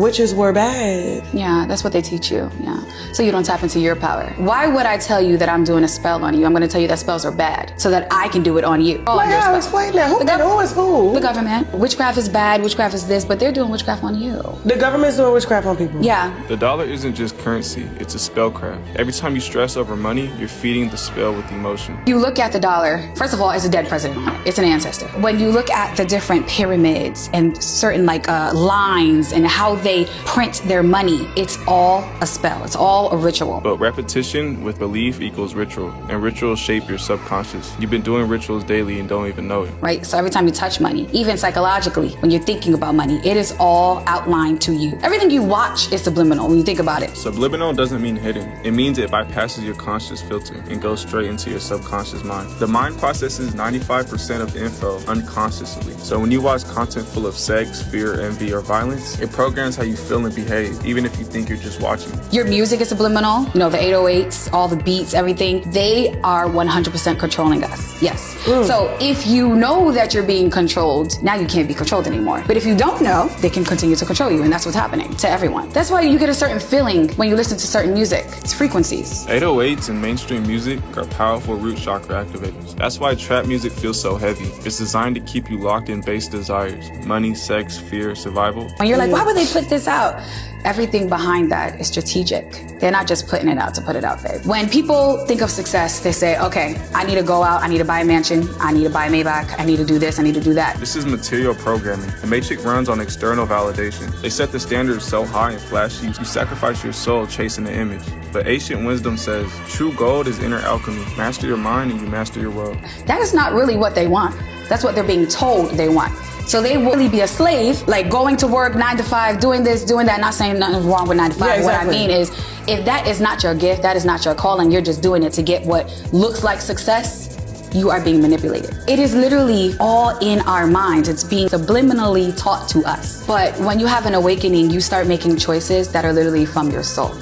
witches were bad. Yeah, that's what they teach you. Yeah. So you don't tap into your power. Why would I tell you that I'm doing a spell on you? I'm going to tell you that spells are bad so that I can do it on you. Like how? Explain that. Who is who? The government. Witchcraft is bad. Witchcraft is this, but they're doing witchcraft on you. The government's doing witchcraft on people. Yeah. The dollar isn't just currency, it's a spellcraft. Every time you stress over money, you're feeding the spell with emotion. You look at the dollar, first of all, it's a dead president. It's an ancestor. When you look at the different pyramids and certain lines and how they print their money, it's all a spell. It's all a ritual. But repetition with belief equals ritual, and rituals shape your subconscious. You've been doing rituals daily and don't even know it. Right? So every time you touch money, even psychologically, when you're thinking about money, it is all outlined to you. Everything you watch is subliminal when you think about it. Subliminal doesn't mean hidden. It means it bypasses your conscious filter and goes straight into your subconscious mind. The mind processes 95% of the info unconsciously. So when you watch content full of sex, fear, envy, or violence, it programs how you feel and behave, even if you think you're just watching. Your music is subliminal. You know, the 808s, all the beats, everything, they are 100% controlling us. Yes. So if you know that you're being controlled, now you can't be controlled anymore. But if you don't know, they can continue to control you, and that's what's happening to everyone. That's why you get a certain feeling when you listen to certain music. It's frequencies. 808s and mainstream music are powerful root chakra activators. That's why trap music feels so heavy. It's designed to keep you locked in base desires: money, sex, fear, survival. When you're like, why would they put this out? Everything behind that is strategic. They're not just putting it out to put it out there. When people think of success, they say, okay, I need to go out, I need to buy a mansion, I need to buy a Maybach, I need to do this, I need to do that. This is material programming. The matrix runs on external validation. They set the standards so high and flashy, you sacrifice your soul chasing the image. But ancient wisdom says, true gold is inner alchemy. Master your mind and you master your world. That is not really what they want. That's what they're being told they want. So they will really be a slave, like going to work 9 to 5, doing this, doing that. Not saying nothing's wrong with 9 to 5. Yeah, exactly. What I mean is, if that is not your gift, that is not your calling, you're just doing it to get what looks like success, you are being manipulated. It is literally all in our minds. It's being subliminally taught to us. But when you have an awakening, you start making choices that are literally from your soul.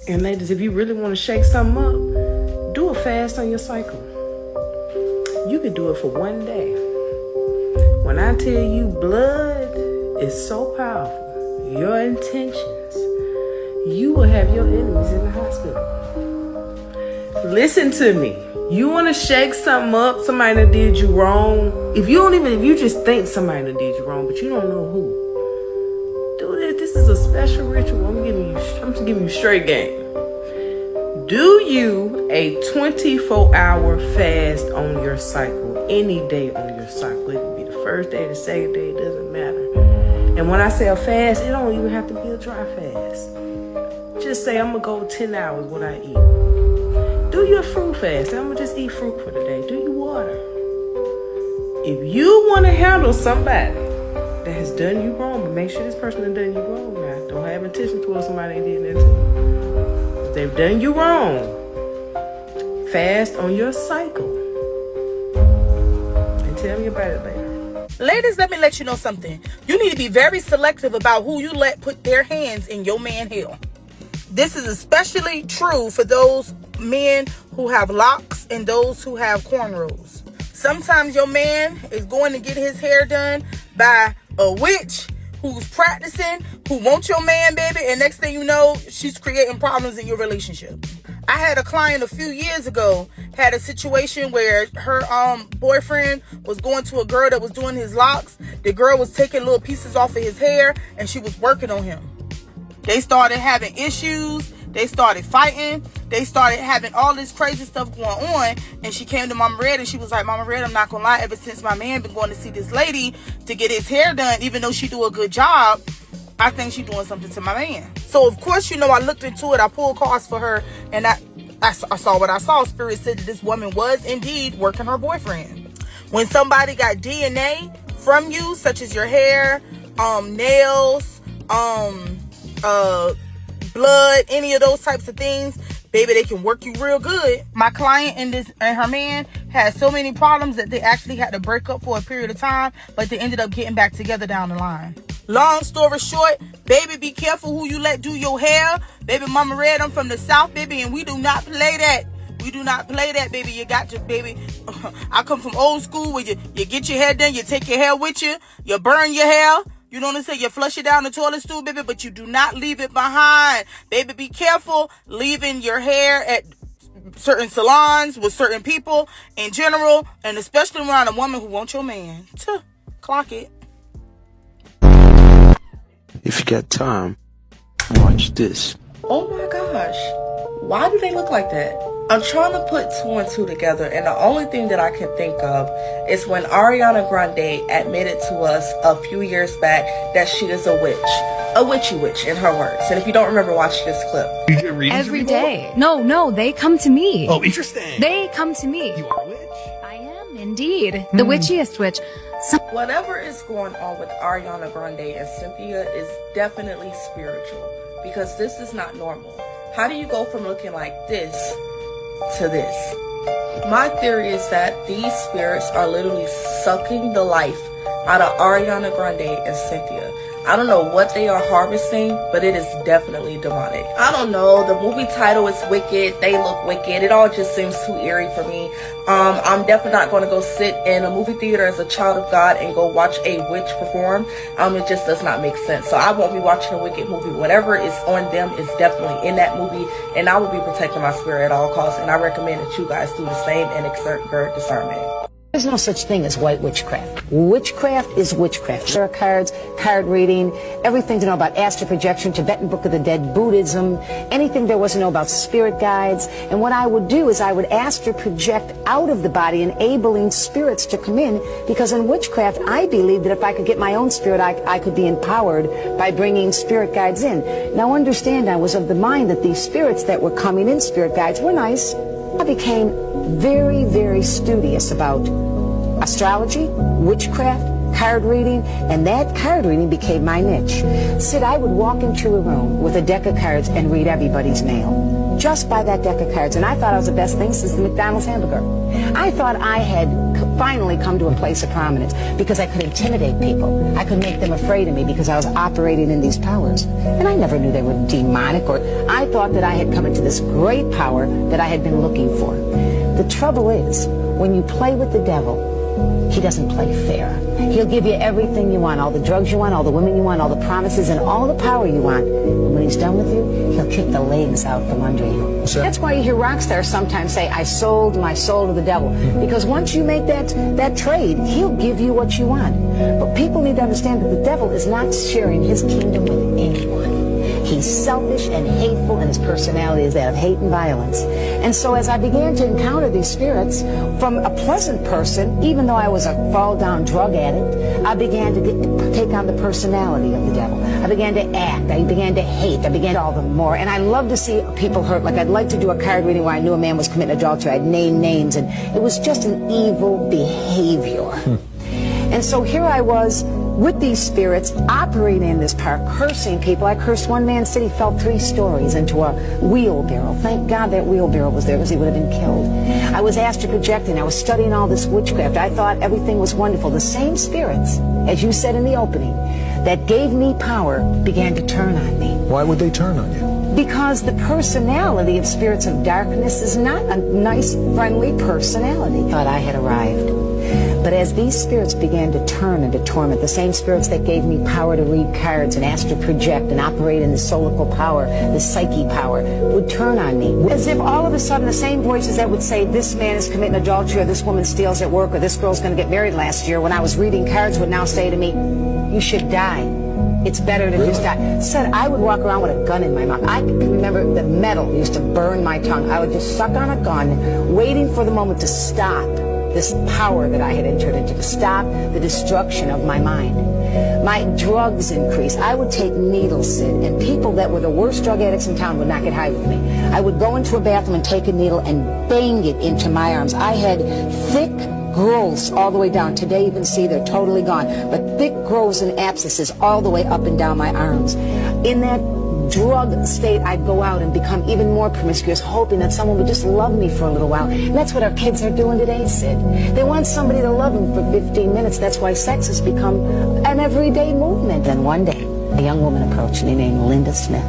And ladies, if you really want to shake something up, do a fast on your cycle. You can do it for one day. When I tell you blood is so powerful, your intentions, you will have your enemies in the hospital. Listen to me. You want to shake something up, somebody that did you wrong. If you just think somebody that did you wrong, but you don't know who, do this. This is a special ritual. I'm just giving you straight game. Do you a 24-hour fast on your cycle, any day on your cycle. It can be the first day, the second day, it doesn't matter. And when I say a fast, it don't even have to be a dry fast. Just say, I'm going to go 10 hours what I eat. Do your fruit fast. I'm going to just eat fruit for the day. Do your water. If you want to handle somebody that has done you wrong, but make sure this person has done you wrong now. Don't have intention towards somebody that did that to you. If they've done you wrong, fast on your cycle. And tell me about it later. Ladies, let me let you know something. You need to be very selective about who you let put their hands in your man hell. This is especially true for those men who have locks and those who have cornrows. Sometimes your man is going to get his hair done by a witch who's practicing, who wants your man, baby, and next thing you know, she's creating problems in your relationship. I had a client a few years ago, had a situation where her boyfriend was going to a girl that was doing his locks. The girl was taking little pieces off of his hair and she was working on him. They started having issues. They started fighting. They started having all this crazy stuff going on. And she came to Mama Red and she was like, Mama Red, I'm not gonna lie, ever since my man been going to see this lady to get his hair done, even though she do a good job, I think she doing something to my man. So of course, you know, I looked into it. I pulled cards for her, and I saw what I saw. Spirit said that this woman was indeed working her boyfriend. When somebody got DNA from you, such as your hair, nails, blood, any of those types of things, baby, they can work you real good. My client and her man had so many problems that they actually had to break up for a period of time, but they ended up getting back together down the line. Long story short, baby, be careful who you let do your hair. Baby, Mama Red, I'm from the South, baby, and we do not play that. We do not play that, baby. You got to, baby. I come from old school where you get your hair done, you take your hair with you, you burn your hair. You know what I'm saying? You flush it down the toilet stool, baby, but you do not leave it behind. Baby, be careful leaving your hair at certain salons with certain people in general, and especially around a woman who wants your man. Clock it. If you got time, watch this. Oh my gosh. Why do they look like that? I'm trying to put 2 and 2 together, and the only thing that I can think of is when Ariana Grande admitted to us a few years back that she is a witch. A witchy witch, in her words. And if you don't remember, watch this clip. You get readings every day. No, they come to me. Oh, interesting. They come to me. You are a witch? I am, indeed. The witchiest witch. Whatever is going on with Ariana Grande and Cynthia is definitely spiritual, because this is not normal. How do you go from looking like this to this? My theory is that these spirits are literally sucking the life out of Ariana Grande and Cynthia. I don't know what they are harvesting, but it is definitely demonic. I don't know. The movie title is Wicked. They look wicked. It all just seems too eerie for me. I'm definitely not going to go sit in a movie theater as a child of God and go watch a witch perform. It just does not make sense. So I won't be watching a Wicked movie. Whatever is on them is definitely in that movie, and I will be protecting my spirit at all costs. And I recommend that you guys do the same and exert your discernment. There's no such thing as white witchcraft. Witchcraft is witchcraft. Tarot cards, card reading, everything to know about astral projection, Tibetan Book of the Dead, Buddhism, anything there was to know about spirit guides. And what I would do is I would astral project out of the body, enabling spirits to come in, because in witchcraft, I believe that if I could get my own spirit, I could be empowered by bringing spirit guides in. Now understand, I was of the mind that these spirits that were coming in, spirit guides, were nice. I became very, very studious about astrology, witchcraft, card reading, and that card reading became my niche. Sid, I would walk into a room with a deck of cards and read everybody's mail, just by that deck of cards, and I thought I was the best thing since the McDonald's hamburger. I thought I had finally come to a place of prominence because I could intimidate people. I could make them afraid of me because I was operating in these powers. And I never knew they were demonic, or I thought that I had come into this great power that I had been looking for. The trouble is, when you play with the devil, he doesn't play fair. He'll give you everything you want, all the drugs you want, all the women you want, all the promises, and all the power you want. And when he's done with you, he'll kick the legs out from under you. Sure. That's why you hear rock stars sometimes say, I sold my soul to the devil. Because once you make that trade, he'll give you what you want. But people need to understand that the devil is not sharing his kingdom with anyone. He's selfish and hateful, and his personality is that of hate and violence. And so as I began to encounter these spirits, from a pleasant person, even though I was a fall-down drug addict, I began to take on the personality of the devil. I began to act. I began to hate. I began to all the more. And I love to see people hurt. Like, I'd like to do a card reading where I knew a man was committing adultery. I'd name names, and it was just an evil behavior. And so here I was with these spirits operating in this power, cursing people. I cursed one man, said he fell 3 stories into a wheelbarrow. Thank God that wheelbarrow was there, because he would have been killed. I was astral projecting. I was studying all this witchcraft. I thought everything was wonderful. The same spirits, as you said in the opening, that gave me power began to turn on me. Why would they turn on you? Because the personality of spirits of darkness is not a nice, friendly personality. I thought I had arrived. But as these spirits began to turn and to torment, the same spirits that gave me power to read cards and astral project and operate in the solical power, the psyche power, would turn on me. As if all of a sudden the same voices that would say, this man is committing adultery, or this woman steals at work, or this girl's going to get married last year, when I was reading cards, would now say to me, you should die. It's better to just die. Said I would walk around with a gun in my mouth. I can remember the metal used to burn my tongue. I would just suck on a gun, waiting for the moment to stop this power that I had entered into, to stop the destruction of my mind. My drugs increased. I would take needles, Sid, and people that were the worst drug addicts in town would not get high with me. I would go into a bathroom and take a needle and bang it into my arms. I had thick growths all the way down. Today you can see they're totally gone, but thick growths and abscesses all the way up and down my arms. In that drug state, I'd go out and become even more promiscuous, hoping that someone would just love me for a little while. And that's what our kids are doing today, Sid. They want somebody to love them for 15 minutes. That's why sex has become an everyday movement. Then one day, a young woman approached me named Linda Smith.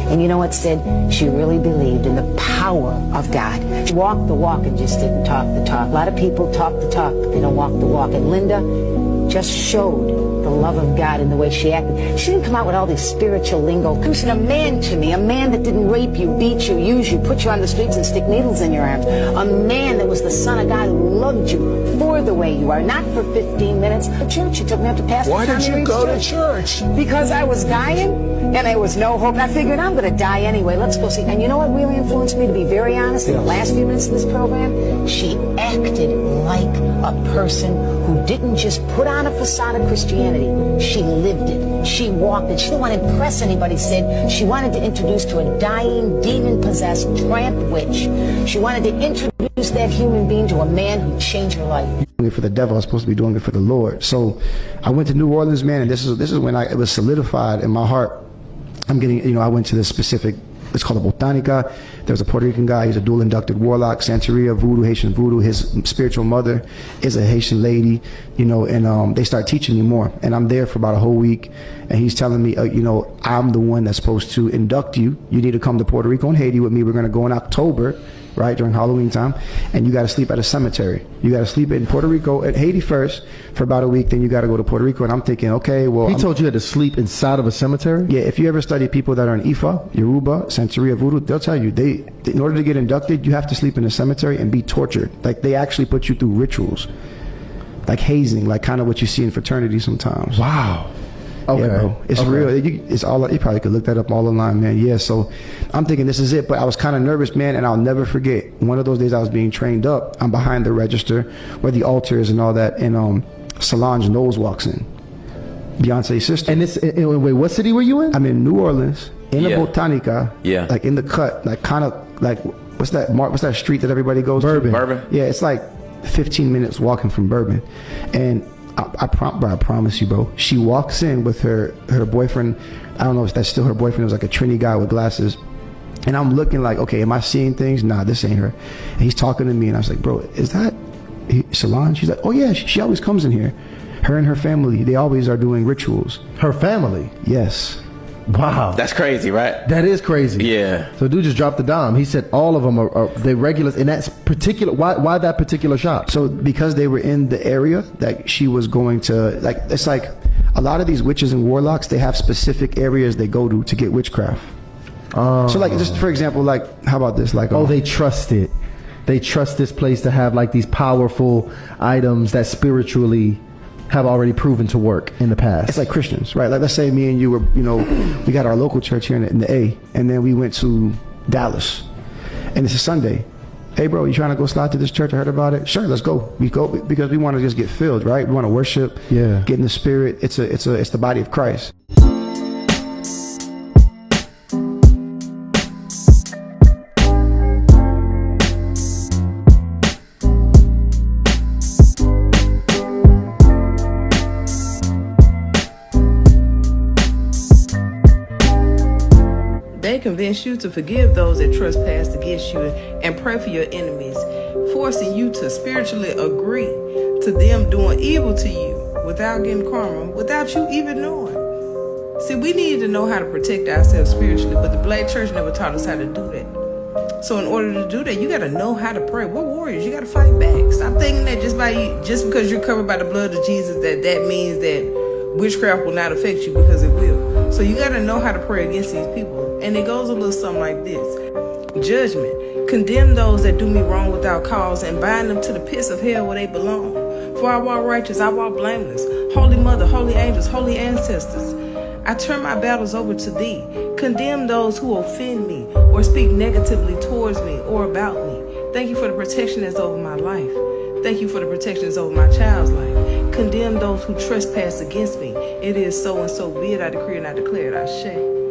And you know what, Sid? She really believed in the power of God. She walked the walk and just didn't talk the talk. A lot of people talk the talk, but they don't walk the walk. And Linda just showed the love of God in the way she acted. She didn't come out with all these spiritual lingo. She said, a man to me, a man that didn't rape you, beat you, use you, put you on the streets and stick needles in your arms. A man that was the son of God who loved you for the way you are, not for 15 minutes. The church, she took me up to Pastor Why did Tommy you go to Reed's church? Because I was dying and there was no hope. And I figured I'm going to die anyway. Let's go see. And you know what really influenced me, to be very honest, in the last few minutes of this program? She acted like a person who didn't just put on a facade of Christianity. She lived it. She walked it. She didn't want to impress anybody, Sid. She wanted to introduce to a dying, demon-possessed tramp witch. She wanted to introduce that human being to a man who changed her life. Doing it for the devil, I was supposed to be doing it for the Lord. So I went to New Orleans, man, and this is when it was solidified in my heart. I'm getting, I went to this specific, it's called a Botanica. There was a Puerto Rican guy, he's a dual inducted warlock, Santeria, voodoo, Haitian voodoo. His spiritual mother is a Haitian lady, and they start teaching me more. And I'm there for about a whole week, and he's telling me, I'm the one that's supposed to induct you. You need to come to Puerto Rico and Haiti with me. We're going to go in October, right, during Halloween time, and you got to sleep at a cemetery. You got to sleep in Puerto Rico, at Haiti first for about a week, then you got to go to Puerto Rico. And I'm thinking, okay, well, He told you had to sleep inside of a cemetery? yeah, if you ever study people that are in Ifa, Yoruba, Santeria, voodoo, they'll tell you, in order to get inducted, you have to sleep in a cemetery and be tortured. Like, they actually put you through rituals, like hazing, like kind of what you see in fraternities sometimes. Wow. Okay. Yeah, bro. It's real. It's all. You probably could look that up all online, man. Yeah. So I'm thinking this is it, but I was kind of nervous, man, and I'll never forget. One of those days I was being trained up. I'm behind the register where the altar is and all that, and Solange Knowles walks in, Beyonce's sister. And this, wait, what city were you in? I'm in New Orleans, in the Botanica. Yeah. Like in the cut, like kind of like what's that street that everybody goes Bourbon. to? Bourbon. Yeah, it's like 15 minutes walking from Bourbon, and I promise you, bro. She walks in with her boyfriend. I don't know if that's still her boyfriend. It was like a Trini guy with glasses. And I'm looking like, okay, am I seeing things? Nah, this ain't her. And he's talking to me, and I was like, bro, is that Solange? She's like, oh yeah, she always comes in here. Her and her family, they always are doing rituals. Her family? Yes. Wow. That's crazy, right? That is crazy. Yeah. So dude just dropped the dime. He said all of them are they regulars in that particular. Why that particular shop? So because they were in the area that she was going to, like, it's like a lot of these witches and warlocks, they have specific areas they go to get witchcraft. So like, just for example, like, how about this? Like, they trust it. They trust this place to have like these powerful items that spiritually have already proven to work in the past. It's like Christians, right? Like, let's say me and you were, we got our local church here in the A, and then we went to Dallas, and it's a Sunday. Hey, bro, you trying to go slide to this church? I heard about it. Sure, let's go. We go because we want to just get filled, right? We want to worship, get in the spirit. It's the body of Christ. They convince you to forgive those that trespass against you and pray for your enemies, forcing you to spiritually agree to them doing evil to you without getting karma, without you even knowing. See, we need to know how to protect ourselves spiritually, but the Black church never taught us how to do that. So in order to do that, you got to know how to pray. We're warriors. You got to fight back. Stop thinking that just because you're covered by the blood of Jesus, that means that witchcraft will not affect you, because it will. So you got to know how to pray against these people. And it goes a little something like this. Judgment. Condemn those that do me wrong without cause and bind them to the pits of hell where they belong. For I walk righteous, I walk blameless. Holy Mother, holy angels, holy ancestors. I turn my battles over to thee. Condemn those who offend me or speak negatively towards me or about me. Thank you for the protection that's over my life. Thank you for the protection that's over my child's life. Condemn those who trespass against me. It is so and so be it. I decree and I declare it. Ashe.